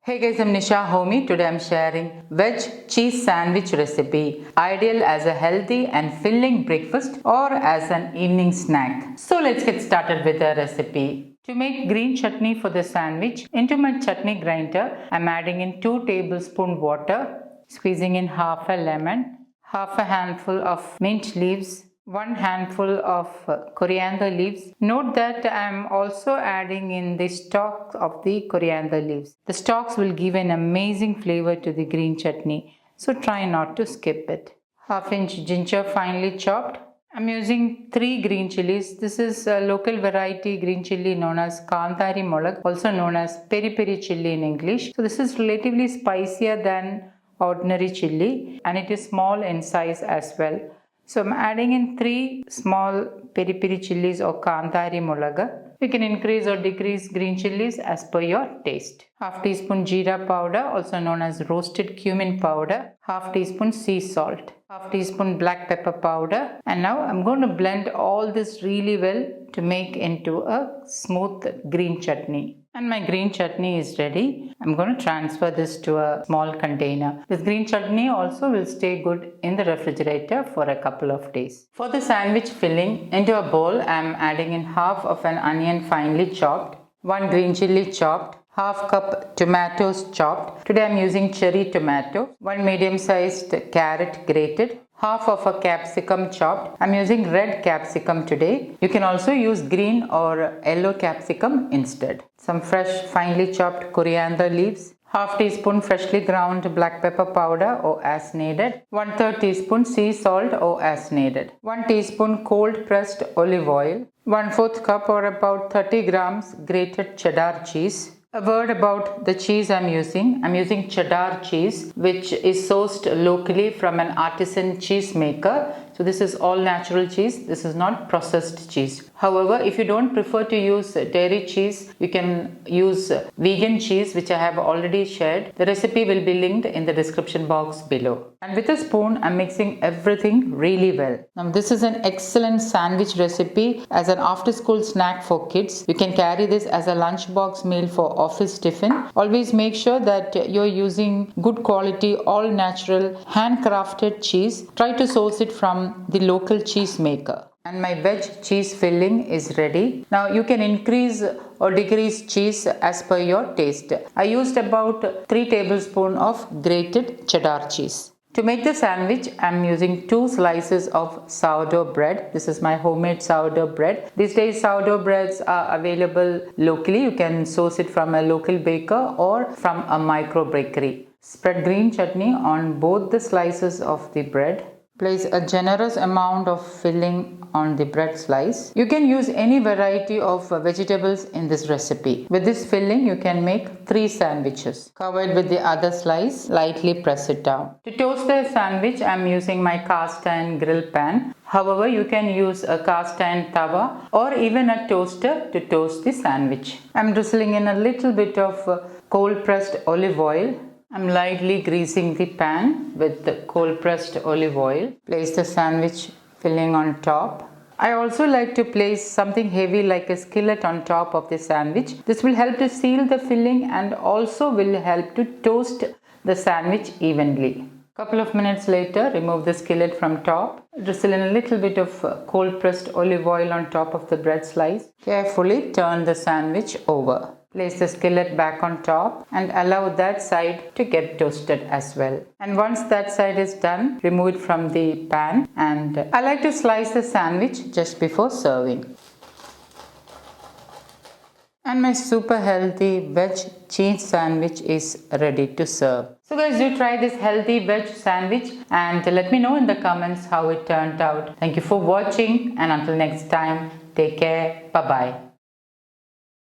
Hey guys, I'm Nisha Homi. Today I'm sharing veg cheese sandwich recipe, ideal as a healthy and filling breakfast or as an evening snack. So let's get started with the recipe. To make green chutney for the sandwich, into my chutney grinder, I'm adding in 2 tablespoons water, squeezing in half a lemon, half a handful of mint leaves, 1 handful of coriander leaves. Note that I am also adding in the stalks of the coriander leaves. The stalks will give an amazing flavor to the green chutney, so try not to skip it. Half inch ginger finely chopped. I'm using 3 green chilies. This is a local variety green chili known as Kandhari Molag, also known as peri peri chili in English. So this is relatively spicier than ordinary chili and it is small in size as well. So I'm adding in 3 small peri peri chilies or Kandhari Molaga. You can increase or decrease green chilies as per your taste. Half teaspoon jeera powder, also known as roasted cumin powder. Half teaspoon sea salt. Half teaspoon black pepper powder. And now I'm going to blend all this really well to make into a smooth green chutney. And my green chutney is ready. I'm going to transfer this to a small container. This green chutney also will stay good in the refrigerator for a couple of days. For the sandwich filling, into a bowl I'm adding in half of an onion finely chopped, 1 green chili chopped, half cup tomatoes chopped. Today I'm using cherry tomato, 1 medium-sized carrot grated, half of a capsicum chopped. I'm using red capsicum today. You can also use green or yellow capsicum instead. Some fresh finely chopped coriander leaves, half teaspoon freshly ground black pepper powder or as needed, 1/3 teaspoon sea salt or as needed, 1 teaspoon cold pressed olive oil, 1/4 cup or about 30 grams grated cheddar cheese. A word about the cheese I'm using cheddar cheese, which is sourced locally from an artisan cheesemaker. So this is all natural cheese. This is not processed cheese. However, if you don't prefer to use dairy cheese, you can use vegan cheese, which I have already shared. The recipe will be linked in the description box below. And with a spoon, I'm mixing everything really well. Now this is an excellent sandwich recipe as an after school snack for kids. You can carry this as a lunchbox meal for office tiffin. Always make sure that you're using good quality, all natural, handcrafted cheese. Try to source it from the local cheesemaker. And my veg cheese filling is ready. Now you can increase or decrease cheese as per your taste. I used about 3 tablespoons of grated cheddar cheese. To make the sandwich, I'm using 2 slices of sourdough bread. This is my homemade sourdough bread. These days sourdough breads are available locally. You can source it from a local baker or from a micro bakery. Spread green chutney on both the slices of the bread. Place a generous amount of filling on the bread slice. You can use any variety of vegetables in this recipe. With this filling, you can make 3 sandwiches. Cover it with the other slice. Lightly press it down. To toast the sandwich, I'm using my cast iron grill pan. However, you can use a cast iron tawa or even a toaster to toast the sandwich. I'm drizzling in a little bit of cold pressed olive oil. I'm lightly greasing the pan with the cold pressed olive oil. Place the sandwich filling on top. I also like to place something heavy like a skillet on top of the sandwich. This will help to seal the filling and also will help to toast the sandwich evenly. Couple of minutes later, remove the skillet from top. Drizzle in a little bit of cold pressed olive oil on top of the bread slice. Carefully turn the sandwich over. Place the skillet back on top and allow that side to get toasted as well. And once that side is done, remove it from the pan, and I like to slice the sandwich just before serving. And my super healthy veg cheese sandwich is ready to serve. So guys, do try this healthy veg sandwich and let me know in the comments how it turned out. Thank you for watching, and until next time, take care. Bye bye.